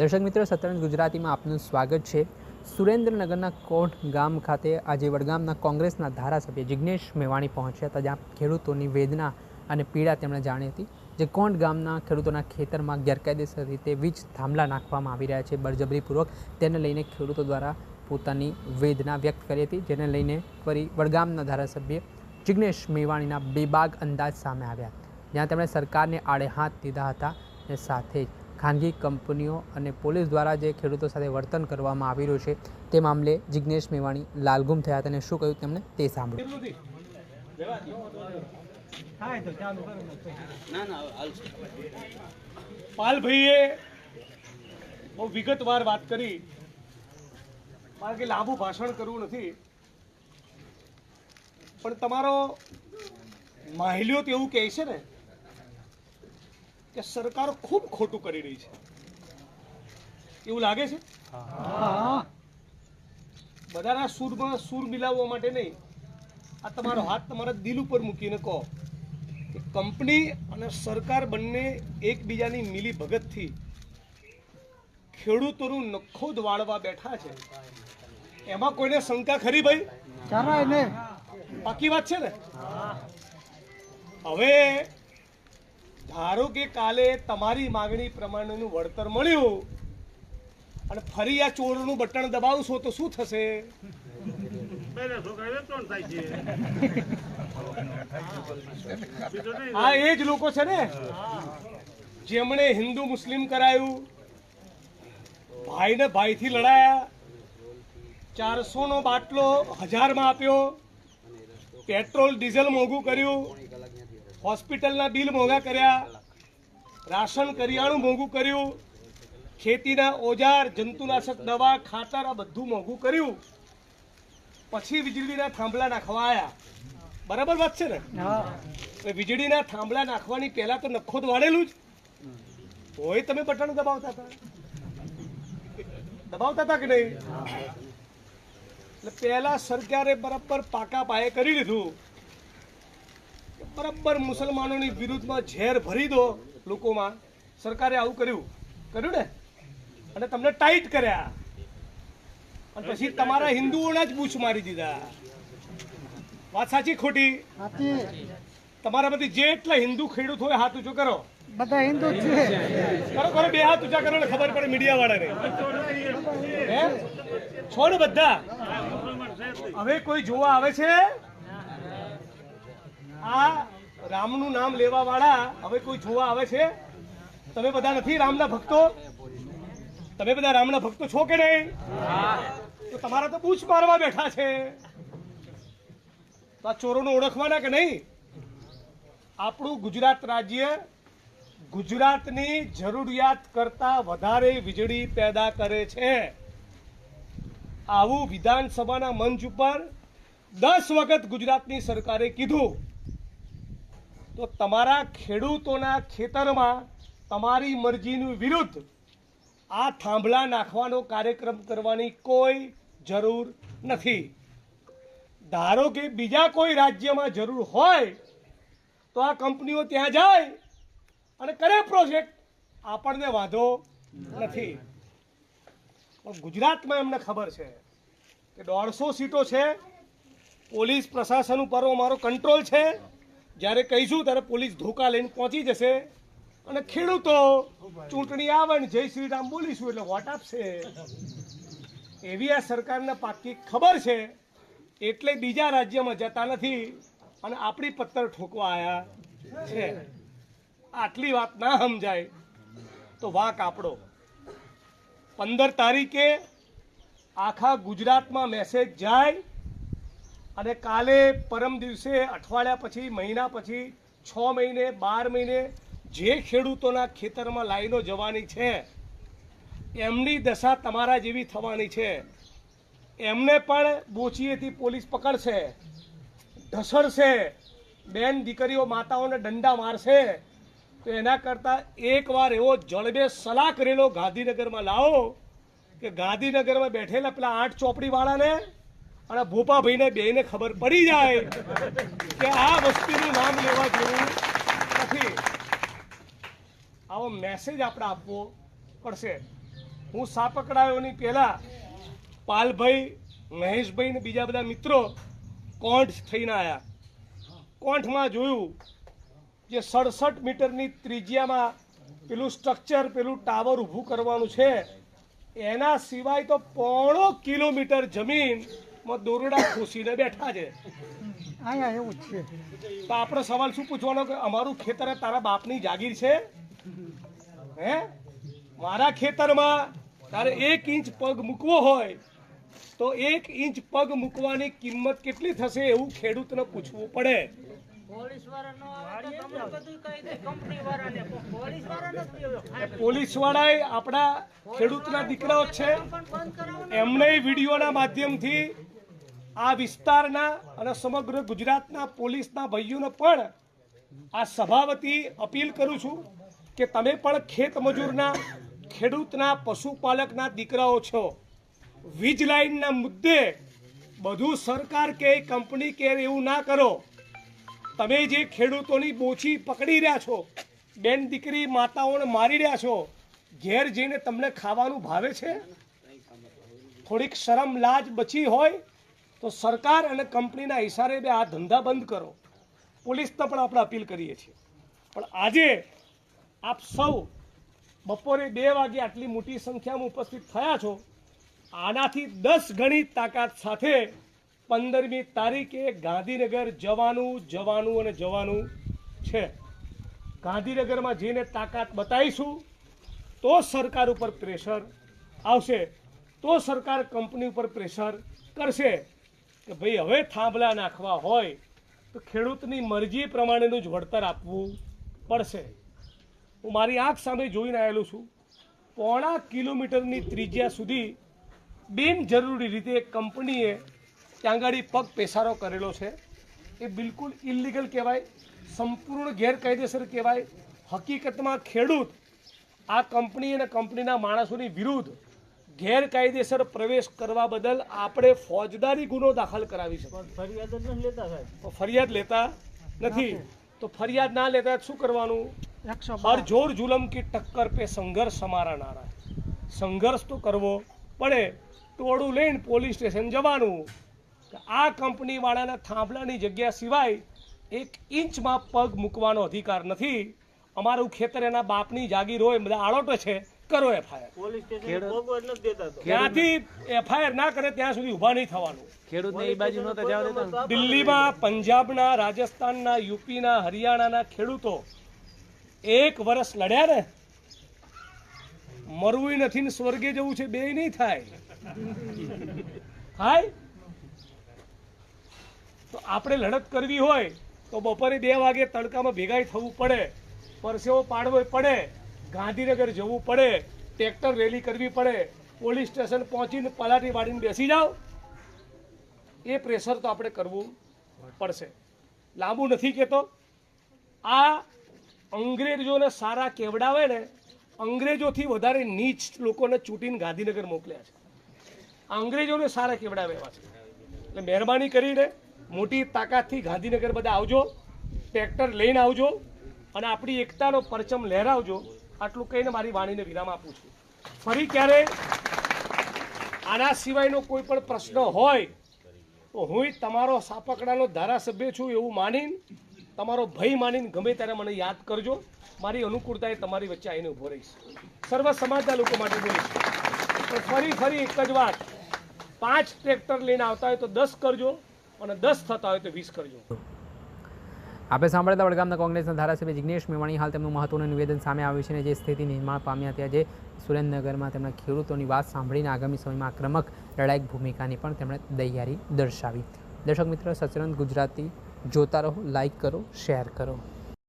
દર્શક મિત્રો, સતરંજ ગુજરાતીમાં આપનું સ્વાગત છે। સુરેન્દ્રનગરના કોટ ગામ ખાતે આજે વડગામના કોંગ્રેસના ધારાસભ્ય જિગ્નેશ મેવાણી પહોંચ્યા હતા, જ્યાં ખેડૂતોની વેદના અને પીડા તેમણે જાણી હતી। જે કોટ ગામના ખેડૂતોના ખેતરમાં ગેરકાયદેસર રીતે વીજ થાંભલા નાખવામાં આવી રહ્યા છે બળજબરીપૂર્વક, તેને લઈને ખેડૂતો દ્વારા પોતાની વેદના વ્યક્ત કરી હતી, જેને લઈને ફરી વડગામના ધારાસભ્ય જિગ્નેશ મેવાણીના બેબાક અંદાજ સામે આવ્યા, જ્યાં તેમણે સરકારને આડે હાથ દીધા હતા અને સાથે જ ખાનગી કંપનીઓ અને પોલીસ દ્વારા જે ખેડૂતો સાથે વર્તન કરવામાં આવી રહ્યું છે તે મામલે જિગ્નેશ મેવાણી લાલઘુમ થયા હતા અને શું કહ્યું તેમણે તે સાંભળ્યું। પાલભાઈએ બહુ વિગતવાર વાત કરી, મારે કે લાંબુ ભાષણ કરવું નથી, પણ તમારો માહિલ્યો તો એવું કહે છે ને કે સરકાર ખૂબ ખોટું કરી રહી છે, એવું લાગે છે? બધાના સૂરમાં સૂર મિલાવવા માટે નહીં, આ તમારો હાથ તમારા દિલ ઉપર મૂકીને કહો કે કંપની અને સરકાર બંને એકબીજાની મિલી ભગતથી ખેડૂતોનું નખોદ વાળવા બેઠા છે, એમાં કોઈને શંકા ખરી ભાઈ? પાકી વાત છે ને? હવે ધારો કે કાલે તમારી માગણી પ્રમાણેનું વળતર મળ્યું અને ફરી આ ચોરનું બટન દબાવશો તો શું થશે? આ એ જ લોકો છે ને જેમણે હિન્દુ મુસ્લિમ કરાયું, ભાઈને ભાઈથી લડાયા, 400 નો બાટલો 1000 માં આપ્યો, પેટ્રોલ ડીઝલ મોંઘું કર્યું, હોસ્પિટલના બિલ મોંઘા કર્યા, રાશન કરિયાણું મોંઘું કર્યું, ખેતીના ઓજાર, જંતુનાશક દવા, ખાતર આ બધું મોંઘું કર્યું, પછી વીજળીના થાંભલા નાખવા આવ્યા। બરાબર વાત છે ને? વીજળીના થાંભલા નાખવાની પહેલા તો નખોદ વાળેલું જ હોય, તમે બટન દબાવતા હતા કે નહીં? એટલે પહેલા સરકારે બરાબર પાકા પાયે કરી લીધું, બરાબર મુસલમાનોની વિરુદ્ધમાં ઝેર ભરી દો લોકોમાં। સરકારે આવું કર્યું ને, અને તમને ટાઈટ કર્યા, અને પછી તમારા હિન્દુઓના જ બૂચ મારી દીધા। વાત સાચી ખોટી? તમારા બધી જેટલા હિન્દુ ખેડૂત હોય હાથ ઊંચો કરો, બધા હિન્દુ છે, કરો બે હાથ ઊંચા કરો ને ખબર પડે મીડિયા વાળાને, છો ને બધા? હવે કોઈ જોવા આવે છે? આ રામનું નામ લેવા વાળા હવે કોઈ જોવા આવે છે? તમે બધા નથી રામના ભક્તો? તમે બધા રામના ભક્તો છો કે નહીં? તો તમારા તો બૂચ મારવા બેઠા છે, તો આ ચોરોને ઓળખવાના કે નહીં? આપણું ગુજરાત રાજ્ય ગુજરાતની જરૂરિયાત કરતા વધારે વીજળી પેદા કરે છે। આવું વિધાનસભાના મંચ ઉપર 10 વખત ગુજરાતની સરકારે કીધું, તો તમારા ખેડૂતોના ખેતરમાં તમારી મરજીની વિરુદ્ધ આ થાંભલા નાખવાનો કાર્યક્રમ કરવાની કોઈ જરૂર નથી। ધારો કે બીજા કોઈ રાજ્યમાં જરૂર હોય તો આ કંપનીઓ ત્યાં જાય અને કરે પ્રોજેક્ટ, આપણને વાંધો નથી। પણ ગુજરાતમાં એમને ખબર છે કે 150 સીટો છે, પોલીસ પ્રશાસન ઉપર અમારો કંટ્રોલ છે, જ્યારે કહીશું ત્યારે પોલીસ ધોકા લઈને પહોંચી જશે, અને ખેડૂતો ચૂંટણી આવે ને જય શ્રી રામ બોલીશું એટલે વોટ આપશે, એવી આ સરકારને પાકી ખબર છે, એટલે બીજા રાજ્યમાં જતા નથી અને આપણી પત્તર ઠોકવા આવ્યા છે। આટલી વાત ના સમજાય તો વાંક આપણો। 15 તારીખે આખા ગુજરાતમાં મેસેજ જાય, અને કાલે પરમ દિવસે, અઠવાડિયા પછી, મહિના પછી, 6 મહિને, 12 મહિને જે ખેડૂતોના ખેતરમાં લાઈનો જવાની છે એમની દશા તમારા જેવી થવાની છે। એમને પણ બોચીએથી પોલીસ પકડશે, ઢસડશે, બેન દીકરીઓ માતાઓને દંડા મારશે, તો એના કરતાં એકવાર એવો જળબે સલાહ કરેલો ગાંધીનગરમાં લાવો કે ગાંધીનગરમાં બેઠેલા પેલા 8 ચોપડી વાળાને અને ભોપાભાઈને બેને ખબર પડી જાય કે આ વસ્તુનું નામ લેવા જેવું નથી। આવો મેસેજ આપણે આપવો પડશે। હું સાપકડાયોની પહેલાં પાલભાઈ, મહેશભાઈ ને બીજા બધા મિત્રો કોંઠ થઈને આવ્યા. કોંઠમાં જોયું જે 67 મીટરની ત્રિજ્યામાં પેલું સ્ટ્રક્ચર, પેલું ટાવર ઊભું કરવાનું છે, એના સિવાય તો 1.5 કિલોમીટર જમીનમાં દોરડા ખોસીને બેઠા છે. અહીંયા એવું જ છે. તો આપણે સવાલ શું પૂછવાનો કે અમારું ખેતર તારા બાપની જાગીર છે? હે, મારા ખેતરમાં તારે 1 ઇંચ પગ મૂકવો હોય તો 1 ઇંચ પગ મૂકવાની કિંમત કેટલી થશે એવું ખેડૂતને પૂછવું પડે. પોલીસ વાળાએ આપણા ખેડૂતના દીકરાઓ જ છે. એમને વિડીયોના માધ્યમથી આ વિસ્તારના અને સમગ્ર ગુજરાતના પોલીસના ભાઈઓને પણ આ સભાવતી અપીલ કરું છું કે તમે પણ ખેત મજૂરના, ખેડૂતના, પશુપાલકના દીકરાઓ છો. વીજ લાઈનના મુદ્દે બધું સરકાર કે કંપની કે એવું ના કરો. તમે જે ખેડૂતોની બોછી પકડી રહ્યા છો, બેન દીકરી માતાઓને મારી રહ્યા છો, ઘેર જઈને તમને ખાવાનું ભાવે છે? થોડીક શરમ લાજ બચી હોય તો સરકાર અને કંપનીના ઇશારે આ ધંધા બંધ કરો. પોલીસને પણ આપણે અપીલ કરીએ છીએ. પણ આજે આપ સૌ બપોરે 2 વાગે આટલી મોટી સંખ્યામાં ઉપસ્થિત થયા છો. આનાથી 10 ગણી તાકાત સાથે 15મી તારીખે ગાંધીનગર જવાનું છે. ગાંધીનગરમાં જઈને તાકાત બતાવીશું તો સરકાર ઉપર પ્રેશર આવશે, તો સરકાર કંપની ઉપર પ્રેશર કરશે કે ભાઈ હવે થાંભલા નાખવા હોય તો ખેડૂતની મરજી પ્રમાણેનું જ વળતર આપવું પડશે. હું મારી આંખ સામે જોઈને આવેલો છું. 1.5 કિલોમીટરની ત્રિજ્યા સુધી બિનજરૂરી રીતે કંપનીએ ત્યાં આગળ પગ પેસારો કરેલો છે. એ બિલકુલ ઇલીગલ કહેવાય, સંપૂર્ણ ગેરકાયદેસર કહેવાય. હકીકતમાં ખેડૂત આ કંપની અને કંપનીના માણસોની વિરુદ્ધ ગેરકાયદેસર પ્રવેશ કરવા બદલ આપણે ફોજદારી ગુનો દાખલ કરાવી શકીએ. ફરિયાદ લેતા નથી. તો ફરિયાદ ના લેતા શું કરવાનું? હર જોર જુલમ કી ટક્કર પે સંઘર્ષ હમારા નારા. સંઘર્ષ તો કરવો પડે. ટોળું લઈને પોલીસ સ્ટેશન જવાનું. આ કંપની વાળાના થાંભલાની જગ્યા સિવાય 1 ઇંચમાં પગ મૂકવાનો અધિકાર નથી. અમારું ખેતર એના બાપની જાગીર હોય, બધા આળોટો છે, કરો એફઆઈઆર. ત્યાંથી એફઆઈઆર ના કરે ત્યાં સુધી ઊભા નહીં થવાનું. દિલ્હીમાં, પંજાબના, રાજસ્થાનના, યુપીના, હરિયાણાના ખેડૂતો 1 વર્ષ લડ્યા ને, મરવું નથી ને સ્વર્ગે જવું છે, બે નહીં થાય. હાય, તો આપણે લડત કરવી હોય તો બપોરે 2 વાગે તડકામાં ભેગા થવું પડે, પરસેવો પાડવો પડે, ગાંધીનગર જવું પડે, ટ્રેક્ટર રેલી કરવી પડે, પોલીસ સ્ટેશન પહોંચીને પલાટી વાળીને બેસી જાઓ. એ પ્રેશર તો આપણે કરવું પડશે. લાંબુ નથી કહેતો. આ અંગ્રેજોને સારા કેવડાવે ને, અંગ્રેજોથી વધારે નીચ લોકોને ચૂંટીને ગાંધીનગર મોકલ્યા છે. અંગ્રેજોને સારા કેવડાવે એવા છે. એટલે મહેરબાની કરીને મોટી તાકાતથી ગાંધીનગર બધા આવજો, ટ્રેક્ટર લઈને આવજો અને આપણી એકતાનો પરચમ લહેરાવજો. આટલું કહીને મારી વાણીને વિરામ આપું છું. ફરી ક્યારે આના સિવાયનો કોઈ પણ પ્રશ્ન હોય તો હું તમારો સાપકડાનો ધારાસભ્ય છું એવું માનીને, તમારો ભય માનીને ગમે ત્યારે મને યાદ કરજો. મારી અનુકૂળતાએ તમારી વચ્ચે આવીને ઊભો રહીશ. સર્વ સમાજના લોકો માટે બોલીશ. પણ ફરી એક જ વાત, 5 ટ્રેક્ટર લઈને આવતા હોય તો 10 કરજો અને 10 થતા હોય તો 20 કરજો. આપણે સાંભળતા વડગામના કોંગ્રેસના ધારાસભ્ય જિગ્નેશ મેવાણી હાલ તેમનું મહત્વનું નિવેદન સામે આવ્યું છે અને જે સ્થિતિ નિર્માણ પામ્યા ત્યાં જે સુરેન્દ્રનગરમાં તેમના ખેડૂતોની વાત સાંભળીને આગામી સમયમાં આક્રમક લડાયક ભૂમિકાની પણ તેમણે તૈયારી દર્શાવી. દર્શક મિત્રો, સચરંત ગુજરાતી જોતા રહો, લાઇક કરો, શેર કરો.